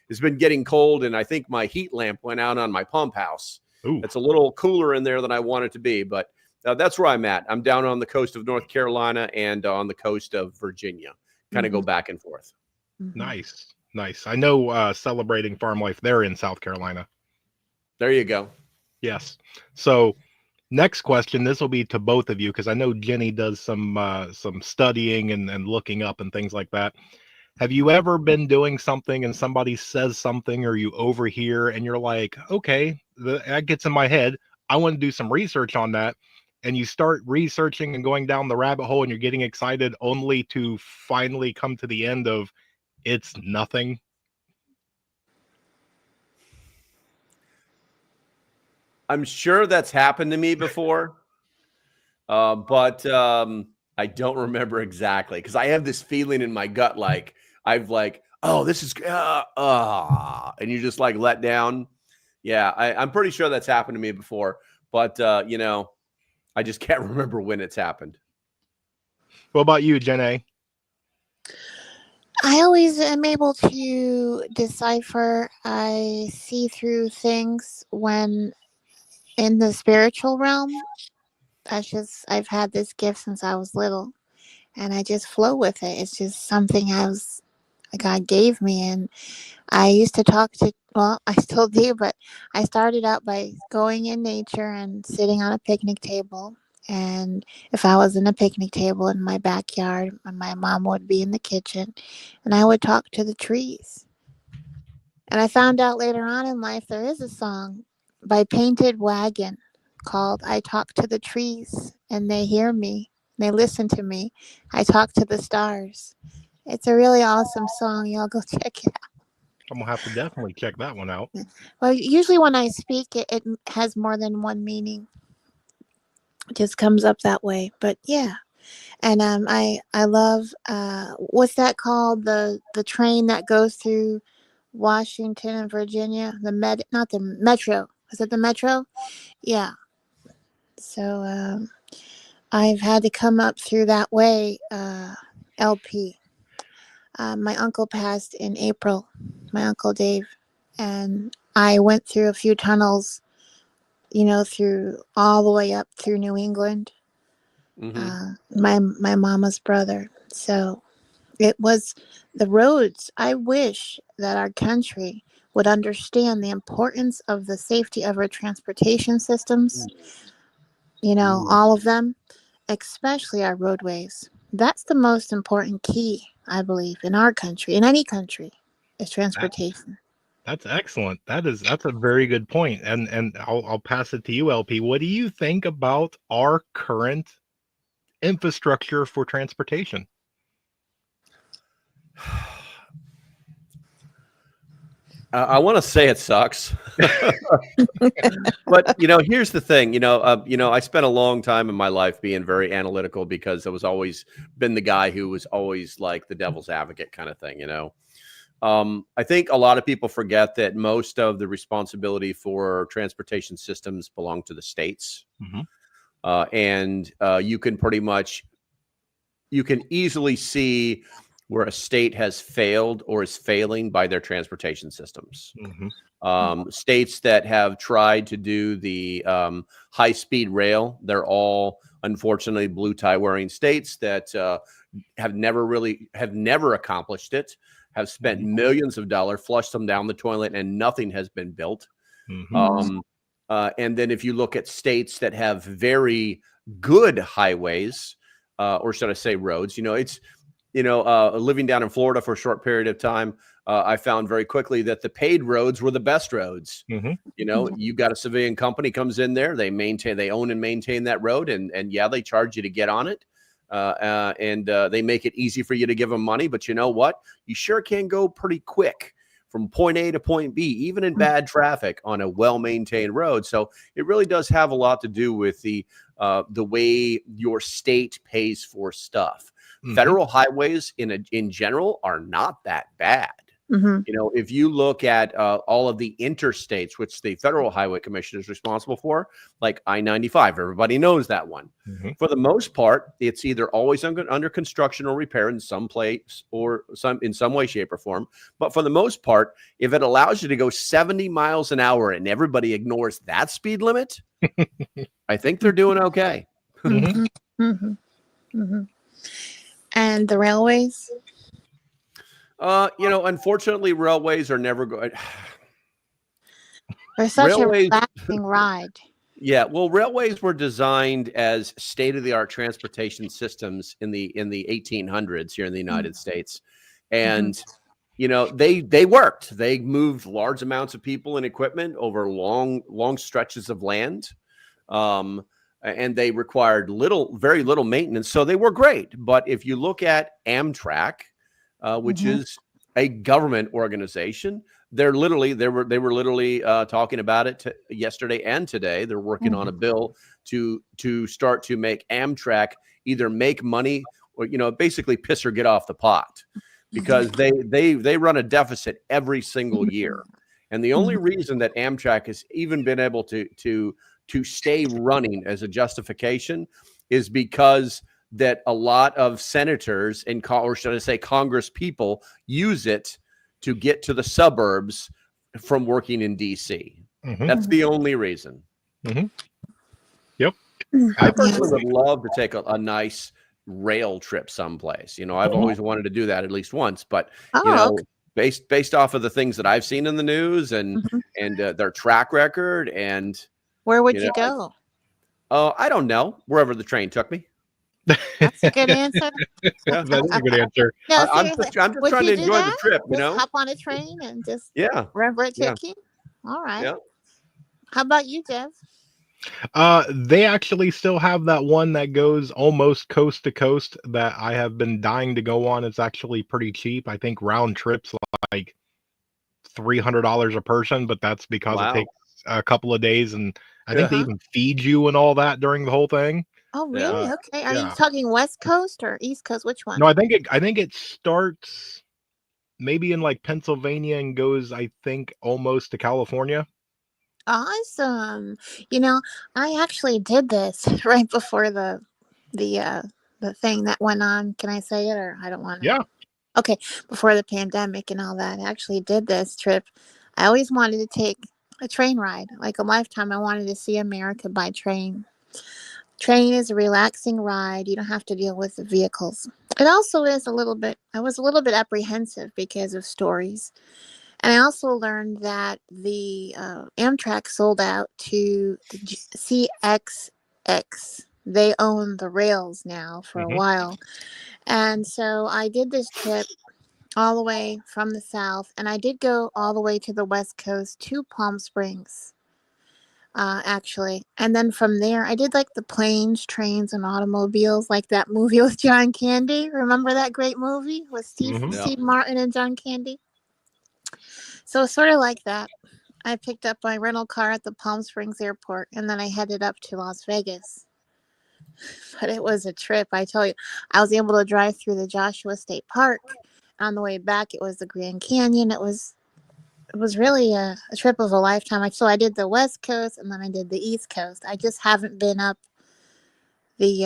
it's been getting cold, and I think my heat lamp went out on my pump house. Ooh. It's a little cooler in there than I want it to be, but that's where I'm at. I'm down on the coast of North Carolina and on the coast of Virginia. Kind of go back and forth. Nice. I know celebrating farm life there in South Carolina. There you go. Yes. So next question, this will be to both of you because I know Jenny does some studying and looking up and things like that. Have you ever been doing something and somebody says something or you overhear and you're like, okay, that gets in my head. I want to do some research on that. And you start researching and going down the rabbit hole and you're getting excited only to finally come to the end of it's nothing? I'm sure that's happened to me before, but I don't remember exactly because I have this feeling in my gut oh, this is and you just like let down. Yeah, I'm pretty sure that's happened to me before, but I just can't remember when it's happened. What about you, Jenny? I always am able to decipher. I see through things when in the spiritual realm. I've had this gift since I was little, and I just flow with it. It's just something God gave me, and I used to talk to, well, I still do, but I started out by going in nature and sitting on a picnic table. And if I was in a picnic table in my backyard, my mom would be in the kitchen, and I would talk to the trees. And I found out later on in life there is a song by Painted Wagon called I Talk to the Trees, and they hear me. They listen to me. I talk to the stars. It's a really awesome song. Y'all go check it out. I'm going to have to definitely check that one out. Well, usually when I speak, it has more than one meaning. It just comes up that way. But yeah. And I love, what's that called? The train that goes through Washington and Virginia? Not the Metro. Is it the Metro? Yeah. So I've had to come up through that way, LP. My uncle passed in April, my Uncle Dave, and I went through a few tunnels, through all the way up through New England. My mama's brother. So it was the roads. I wish that our country would understand the importance of the safety of our transportation systems, all of them, especially our roadways. That's the most important key, I believe, in our country, in any country, is transportation. That's excellent. That's a very good point. And I'll pass it to you, LP. What do you think about our current infrastructure for transportation? I want to say it sucks, but here's the thing. I spent a long time in my life being very analytical because I was always been the guy who was always like the devil's advocate kind of thing. I think a lot of people forget that most of the responsibility for transportation systems belong to the states, and you can easily see where a state has failed or is failing by their transportation systems. States that have tried to do the high-speed rail, they're all unfortunately blue tie wearing states that have never accomplished it, have spent millions of dollars, flushed them down the toilet, and nothing has been built. And then if you look at states that have very good highways, or should I say roads. It's living down in Florida for a short period of time, I found very quickly that the paid roads were the best roads. Mhm. You got a civilian company comes in there, they own and maintain that road, and yeah, they charge you to get on it, and they make it easy for you to give them money. But you know what? You sure can go pretty quick from point A to point B, even in bad traffic on a well-maintained road. So it really does have a lot to do with the way your state pays for stuff. Mhm. Federal highways in general are not that bad. Mm-hmm. If you look at all of the interstates, which the Federal Highway Commission is responsible for, like I-95, everybody knows that one. Mhm. For the most part, it's either always under construction or repair in some place or in some way, shape, or form. But for the most part, if it allows you to go 70 miles an hour and everybody ignores that speed limit, I think they're doing okay. Mm-hmm. Mm-hmm. Mm-hmm. And the railways? Unfortunately, railways are never going. They're such a Railways- relaxing ride. Yeah, well, railways were designed as state-of-the-art transportation systems in the 1800s here in the United States, and they worked. They moved large amounts of people and equipment over long stretches of land, and they required very little maintenance. So they were great. But if you look at Amtrak, which is a government organization, they were literally talking about it yesterday and today. They're working on a bill to start to make Amtrak either make money or basically piss or get off the pot, because they run a deficit every single year. And the only reason that Amtrak has even been able to stay running as a justification is because that a lot of senators or should I say Congress people use it to get to the suburbs from working in DC. Mhm. That's the only reason. Yep. I personally would love to take a nice rail trip someplace. I've always wanted to do that at least once, but Okay. based off of the things that I've seen in the news and their track record, and Where would you go? I don't know, wherever the train took me. That's a good answer. Yeah, that is a good answer. No, I'm seriously. just Would trying you to do enjoy the that? trip, Just hop on a train and just Yeah. wherever it Yeah. took you? All right. Yeah. How about you, Jeff? They actually still have that one that goes almost coast to coast that I have been dying to go on. It's actually pretty cheap. I think round trips like $300 a person, but that's because Wow. it takes a couple of days, and I think they Uh-huh. even feed you and all that during the whole thing. Oh, really? Yeah. Okay. Are you Yeah. talking West Coast or East Coast? Which one? No, I think it starts maybe in like Pennsylvania and goes, I think, almost to California. Awesome. I actually did this right before the thing that went on. Can I say it, or I don't want to? Yeah. Okay, before the pandemic and all that, I actually did this trip. I always wanted to take a train ride, like a lifetime. I wanted to see America by train. Train is a relaxing ride. You don't have to deal with the vehicles. It also is I was a little bit apprehensive because of stories. And I also learned that the Amtrak sold out to the CXX. They own the rails now for a Mhm. while. And so I did this trip all the way from the south, and I did go all the way to the west coast to Palm Springs, actually. And then from there, I did like the planes, trains, and automobiles, like that movie with John Candy. Remember that great movie with Mhm. Yeah. Steve Martin and John Candy? So sort of like that. I picked up my rental car at the Palm Springs airport, and then I headed up to Las Vegas. But it was a trip, I tell you. I was able to drive through the Joshua State Park. On the way back, it was the Grand Canyon. It was really a trip of a lifetime. So I did the West Coast, and then I did the East Coast. I just haven't been up the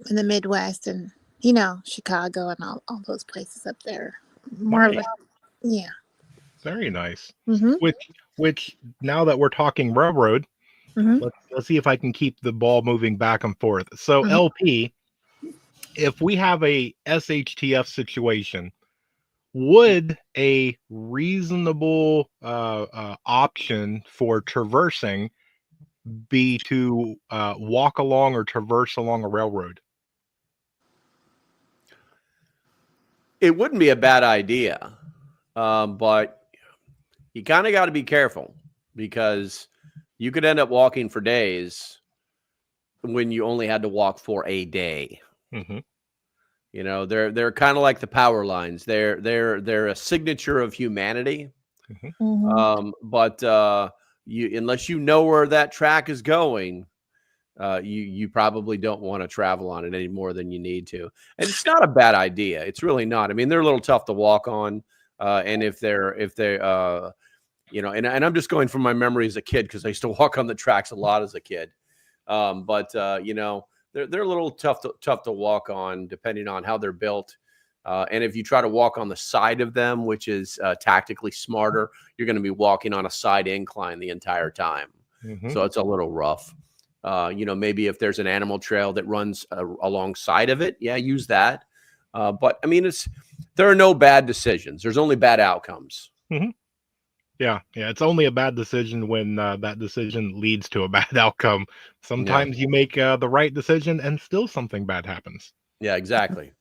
in the Midwest and Chicago and all those places up there. More Nice. of yeah. Very nice. Mm-hmm. Which now that we're talking railroad, Mm-hmm. let's see if I can keep the ball moving back and forth. So Mhm. LP, if we have a SHTF situation, would a reasonable option for traversing be to walk along or traverse along a railroad? It wouldn't be a bad idea, but you kind of got to be careful because you could end up walking for days when you only had to walk for a day. Mm-hmm. You know, they're kind of like the power lines. They're a signature of humanity. Mhm. But you unless you know where that track is going, you probably don't want to travel on it any more than you need to. And it's not a bad idea. It's really not. I mean, they're a little tough to walk on, and if they you know, and I'm just going from my memory as a kid because I used to walk on the tracks a lot as a kid. But you know, they're a little tough to walk on depending on how they're built. And if you try to walk on the side of them, which is tactically smarter, you're going to be walking on a side incline the entire time. Mm-hmm. So it's a little rough. You know, maybe if there's an animal trail that runs alongside of it, yeah, use that. But I mean, there are no bad decisions. There's only bad outcomes. Mm-hmm. Yeah, it's only a bad decision when that decision leads to a bad outcome. Sometimes you make the right decision and still something bad happens. Yeah, exactly.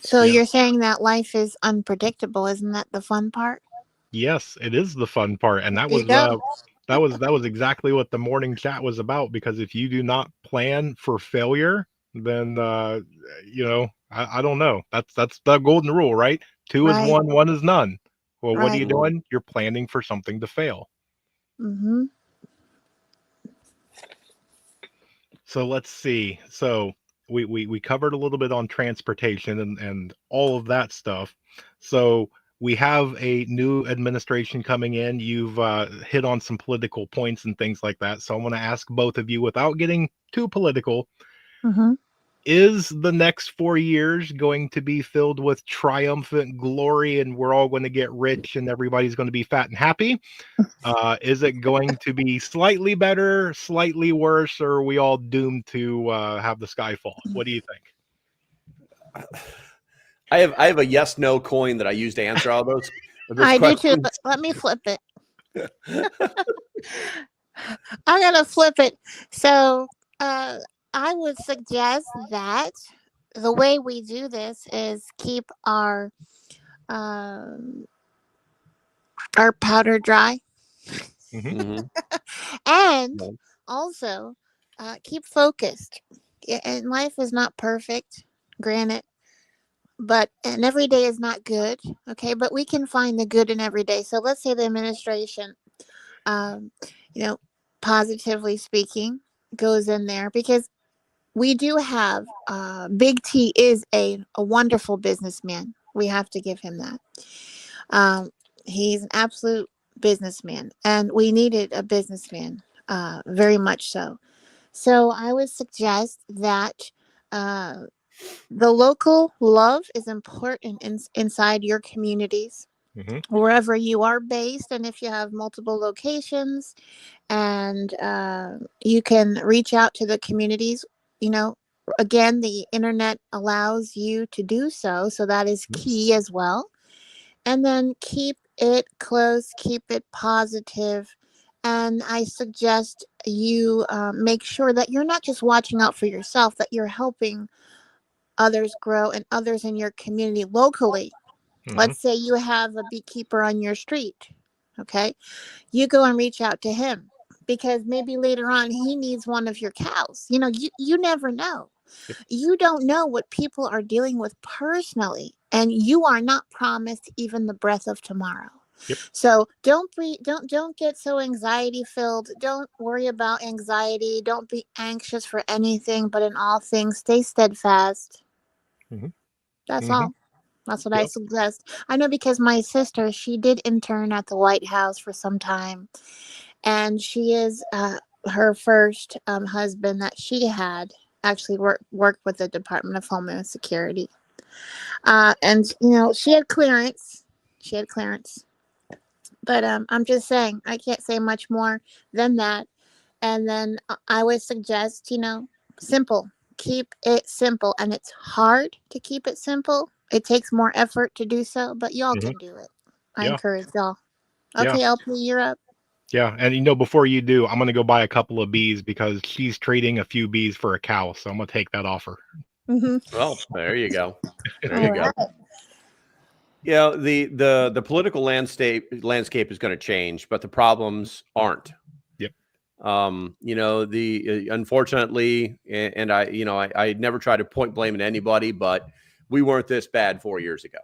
So Yeah. you're saying that life is unpredictable, isn't that the fun part? Yes, it is the fun part, and that There you was go. that was exactly what the morning chat was about. Because if you do not plan for failure, then you know, I don't know. That's the golden rule, right? Two is Right. one, one is none. Well, what are Right. you doing? You're planning for something to fail. Mm-hmm. So let's see. So we covered a little bit on transportation and all of that stuff. So we have a new administration coming in. You've hit on some political points and things like that. So I want to ask both of you, without getting too political, Mm-hmm. is the next 4 years going to be filled with triumphant glory and we're all going to get rich and everybody's going to be fat and happy? Is it going to be slightly better, slightly worse, or are we all doomed to have the sky fall? What do you think? I have a yes no coin that I use to answer all those I do too, questions. but let me flip it. I'm gonna flip it. So I would suggest that the way we do this is keep um, our powder dry, Mm-hmm. Mhm. and Yeah. also keep focused. And life is not perfect, granted, and every day is not good. Okay, but we can find the good in every day. So let's say the administration, um, you know, positively speaking, goes in there because we do have Big T is a wonderful businessman. We have to give him that. Um, he's an absolute businessman, and we needed a businessman, very much so. So I would suggest that uh, the local love is important inside your communities, Mm-hmm. wherever you are based, and if you have multiple locations, and you can reach out to the communities. You know, again, the internet allows you to do so, so that is key as well. And then keep it close, keep it positive, and I suggest you make sure that you're not just watching out for yourself, that you're helping others grow and others in your community locally. Mm-hmm. Let's say you have a beekeeper on your street. Okay, you go and reach out to him because maybe later on he needs one of your cows. You know, you never know. Yep. You don't know what people are dealing with personally, and you are not promised even the breath of tomorrow. Yep. So don't get so anxiety filled. Don't worry about anxiety. Don't be anxious for anything, but in all things stay steadfast. Mm-hmm. That's Mm-hmm. all. That's what I Yep. suggest. I know because my sister, she did intern at the White House for some time, and she is her first husband that she had actually worked with the Department of Homeland Security, and you know she had clearance. She had clearance, but I'm just saying I can't say much more than that. And then I would suggest, you know, simple. Keep it simple, and it's hard to keep it simple. It takes more effort to do so, but y'all Mm-hmm. can do it. I Yeah. encourage y'all. Yeah. Okay, LP, you're up. Yeah, and before you do, I'm gonna go buy a couple of bees because she's trading a few bees for a cow, so I'm gonna take that offer. Mm-hmm. Well, there you go. There All you go. right. Yeah, the political landscape is going to change, but the problems aren't. Yep. The unfortunately, and I never try to point blame at anybody, but we weren't this bad 4 years ago.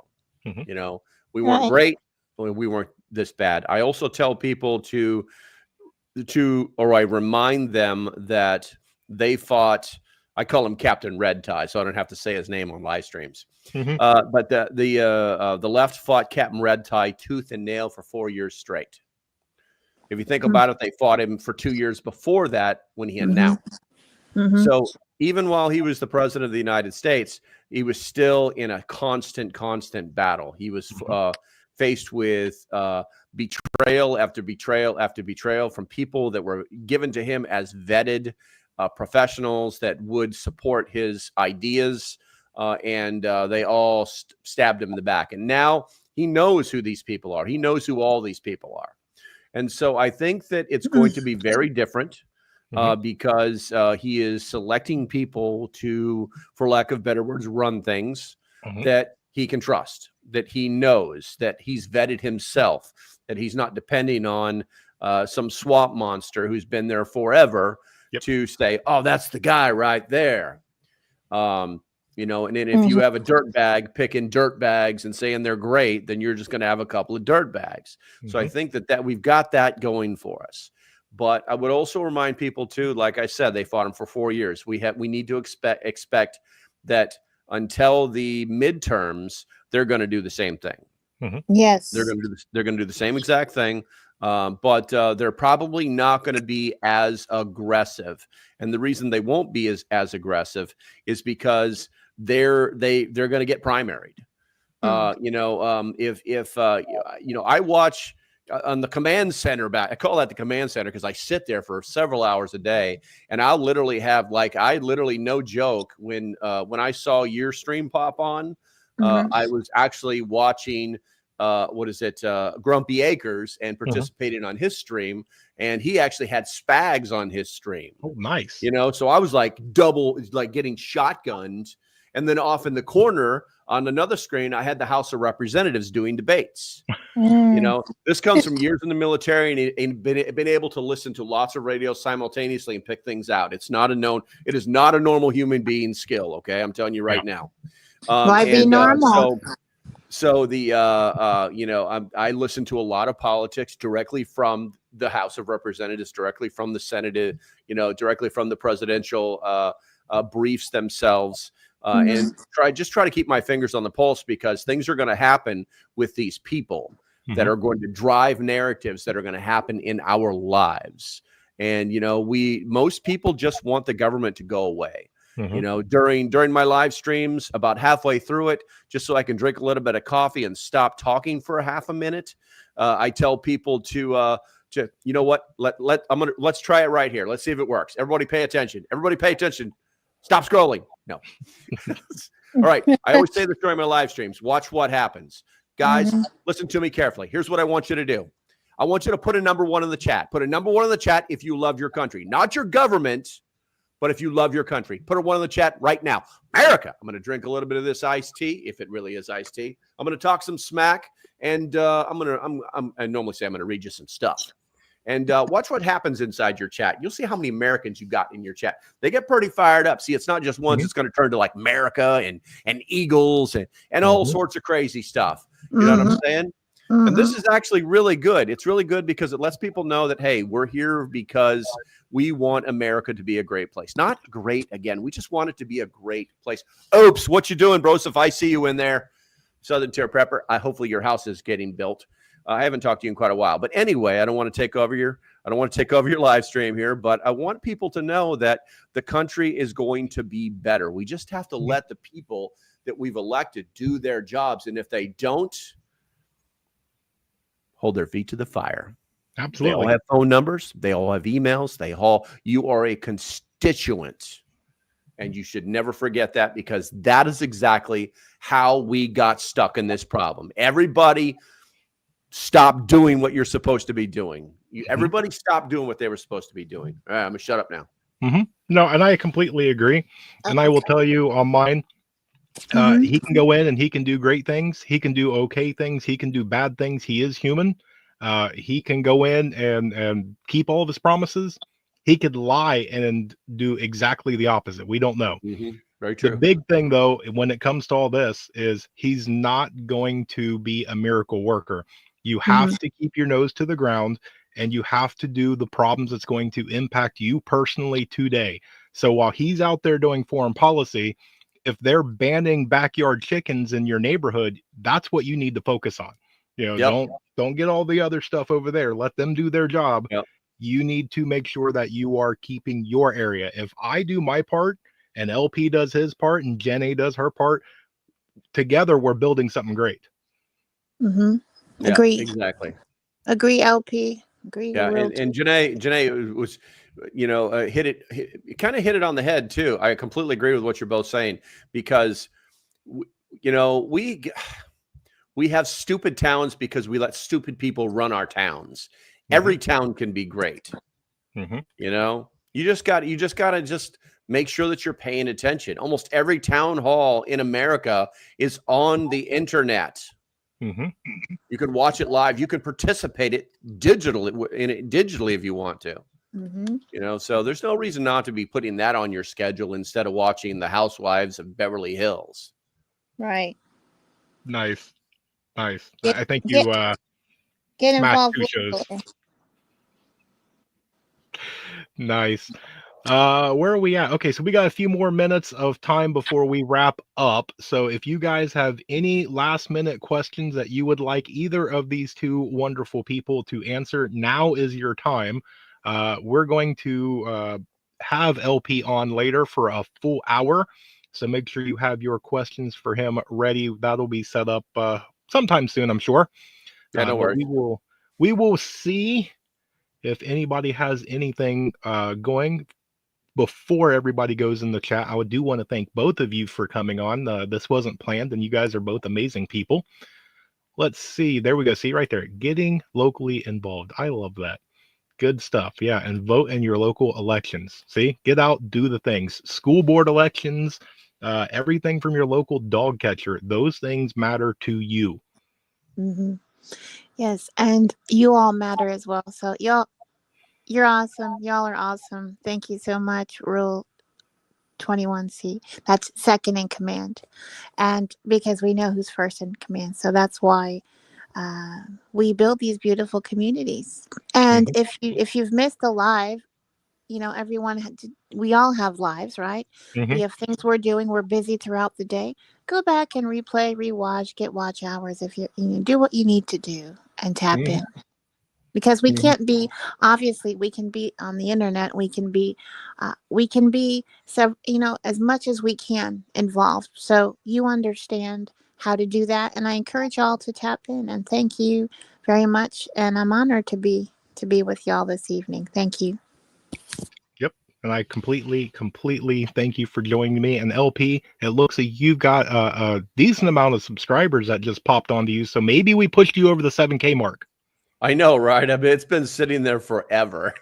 Mhm. We weren't Right. great, but we weren't this bad. I also tell people or I remind them that they fought. I call him Captain Red Tie, so I don't have to say his name on live streams. Mhm. But the left fought Captain Red Tie tooth and nail for 4 years straight. If you think about it, they fought him for 2 years before that when he announced. Mm-hmm. So even while he was the president of the United States, he was still in a constant battle. He was faced with betrayal after betrayal after betrayal from people that were given to him as vetted professionals that would support his ideas, and they all stabbed him in the back. And now he knows who these people are. He knows who all these people are. And so I think that it's going to be very different because he is selecting people to, for lack of better words, run things that he can trust, that he knows, that he's vetted himself, that he's not depending on some swamp monster who's been there forever to say, oh, that's the guy right there. And then if you have a dirt bag picking dirt bags and saying they're great, then you're just going to have a couple of dirt bags. So I think that we've got that going for us. But I would also remind people too, like I said, they fought him for 4 years. We need to expect that until the midterms, they're going to do the same thing. Yes. They're going to do this. They're going to do the same exact thing. But they're probably not going to be as aggressive. And the reason they won't be as aggressive is because they're going to get primaried. I watch on the command center back. I call that the command center because I sit there for several hours a day, and I'll literally have no joke when I saw your stream pop on, I was actually watching. Grumpy Acres and participating on his stream, and he actually had Spags on his stream. Oh, nice. So I was like getting shotgunned, and then off in the corner on another screen, I had the House of Representatives doing debates. This comes from years in the military and been able to listen to lots of radio simultaneously and pick things out. It is not a normal human being skill. Okay, I'm telling you right now. Why be normal? So I listen to a lot of politics directly from the House of Representatives, directly from the Senate, directly from the presidential briefs themselves, and try to keep my fingers on the pulse because things are going to happen with these people that are going to drive narratives that are going to happen in our lives. And, most people just want the government to go away. During my live streams, about halfway through it, just so I can drink a little bit of coffee and stop talking for a half a minute, I tell people to you know what? Let's try it right here. Let's see if it works. Everybody pay attention. Everybody pay attention. Stop scrolling. No. All right. I always say this during my live streams. Watch what happens. Guys, listen to me carefully. Here's what I want you to do. I want you to put a number 1 in the chat. Put a number 1 in the chat if you love your country, not your government. But if you love your country, put a 1 in the chat right now. America. I'm going to drink a little bit of this iced tea, if it really is iced tea. I'm going to talk some smack, and I normally say I'm going to read you some stuff. And watch what happens inside your chat. You'll see how many Americans you got in your chat. They get pretty fired up. See, it's not just ones. It's going to turn to like America and Eagles and all sorts of crazy stuff. You know what I'm saying? And this is actually really good. It's really good because it lets people know that, hey, we're here because we want America to be a great place. Not great again. We just want it to be a great place. Oops, what you doing, bros? If I see you in there, Southern Tier Prepper, hopefully your house is getting built. I haven't talked to you in quite a while. But anyway, I don't want to take over your live stream here, but I want people to know that the country is going to be better. We just have to let the people that we've elected do their jobs. And if they don't, hold their feet to the fire. Absolutely. They all have phone numbers. They all have emails. You are a constituent, and you should never forget that because that is exactly how we got stuck in this problem. Everybody stop doing what you're supposed to be doing. Everybody stopped doing what they were supposed to be doing. All right, I'm gonna shut up now. No, and I completely agree. And I will tell you on mine, he can go in and he can do great things. He can do okay things. He can do bad things. He is human. He can go in and keep all of his promises. He could lie and do exactly the opposite. We don't know. Very The true. big thing, though, when it comes to all this, is he's not going to be a miracle worker. You have to keep your nose to the ground, and you have to do the problems that's going to impact you personally today. So while he's out there doing foreign policy, if they're banning backyard chickens in your neighborhood, that's what you need to focus on. Don't get all the other stuff over there. Let them do their job. You need to make sure that you are keeping your area. If I do my part and LP does his part and Jenny does her part, together we're building something great. Agree. Exactly. Agree, LP. Agree. Yeah, and Janae was, kind of hit it on the head too. I completely agree with what you're both saying, because we have stupid towns because we let stupid people run our towns. Every town can be great. You just got to make sure that you're paying attention. Almost every town hall in America is on the internet. You can watch it live. You can participate digitally if you want to. So there's no reason not to be putting that on your schedule instead of watching The Housewives of Beverly Hills. Right. Nice. I think you get smashed involved 2 with shows. it. Nice. Where are we at? Okay, so we got a few more minutes of time before we wrap up. So if you guys have any last minute questions that you would like either of these 2 wonderful people to answer, now is your time. We're going to have LP on later for a full hour. So make sure you have your questions for him ready. That'll be set up sometime soon, I'm sure. Yeah, no worries. We will see if anybody has anything going before everybody goes in the chat. I do want to thank both of you for coming on. This wasn't planned, and you guys are both amazing people. Let's see. There we go. See right there. Getting locally involved. I love that. Good stuff. Yeah. And vote in your local elections. See, get out, do the things. School board elections, everything from your local dog catcher. Those things matter to you. Yes. And you all matter as well. So you're awesome. Y'all are awesome. Thank you so much. Rule 21C. That's second in command. And because we know who's first in command. So that's why we build these beautiful communities. And if you've missed the live, we all have lives, right? We have things we're doing. We're busy throughout the day. Go back and replay, rewatch, get watch hours. If you do what you need to do and tap in. Because we can't be, obviously, we can be on the internet. We can be as much as we can involved. So you understand how to do that. And I encourage y'all to tap in. And thank you very much. And I'm honored to be with y'all this evening. Thank you. Yep. And I completely thank you for joining me. And LP, it looks like you've got a decent amount of subscribers that just popped onto you. So maybe we pushed you over the 7K mark. I know, right? I mean, it's been sitting there forever.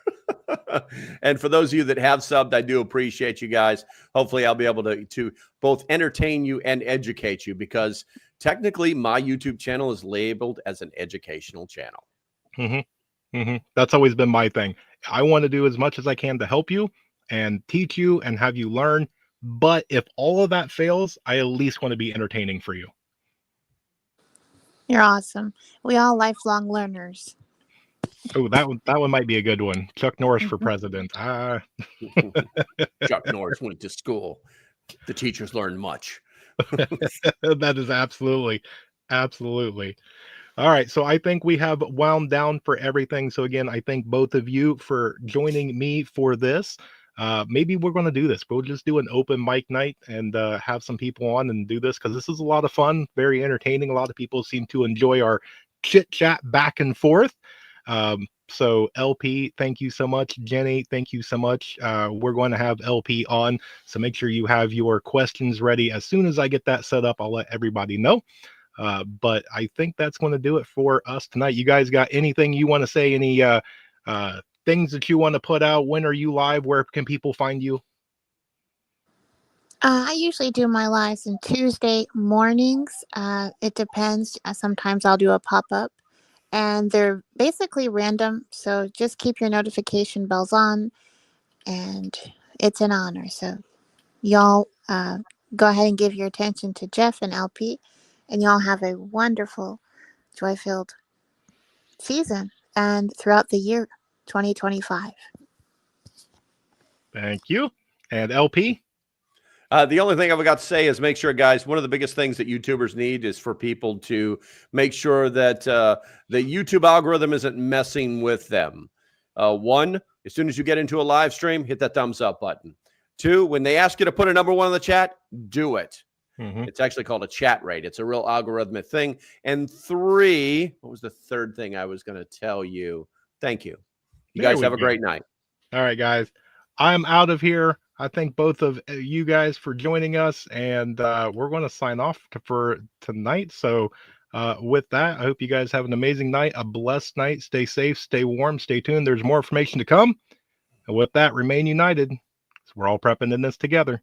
And for those of you that have subbed, I do appreciate you guys. Hopefully I'll be able to both entertain you and educate you, because technically my YouTube channel is labeled as an educational channel. That's always been my thing. I want to do as much as I can to help you and teach you and have you learn. But if all of that fails, I at least want to be entertaining for you. You're awesome. We all lifelong learners. Oh, that one might be a good one. Chuck Norris for president. Chuck Norris went to school. The teachers learned much. That is absolutely. All right, so I think we have wound down for everything. So again, I thank both of you for joining me for this. Maybe we're going to do this. We'll just do an open mic night and have some people on and do this, because this is a lot of fun, very entertaining. A lot of people seem to enjoy our chit chat back and forth. So LP, thank you so much. Jenny, thank you so much. We're going to have LP on, so make sure you have your questions ready. As soon as I get that set up, I'll let everybody know. But I think that's going to do it for us tonight. You guys got anything you want to say? Any things that you want to put out. When are you live? Where can people find you? I usually do my lives on Tuesday mornings. It depends. Sometimes I'll do a pop up, and they're basically random. So just keep your notification bells on, and it's an honor. So y'all go ahead and give your attention to Jeff and LP, and y'all have a wonderful, joy-filled season and throughout the year 2025. Thank you. And LP? The only thing I've got to say is make sure, guys, one of the biggest things that YouTubers need is for people to make sure that the YouTube algorithm isn't messing with them. One, as soon as you get into a live stream, hit that thumbs up button. Two, when they ask you to put a number one in the chat, do it. Mm-hmm. It's actually called a chat rate. It's a real algorithmic thing. And three, what was the third thing I was going to tell you? Thank you. You guys have a great night. All right, guys. I'm out of here. I thank both of you guys for joining us, and we're going to sign off for tonight. So with that, I hope you guys have an amazing night, a blessed night. Stay safe, stay warm, stay tuned. There's more information to come. And with that, remain united. So we're all prepping in this together.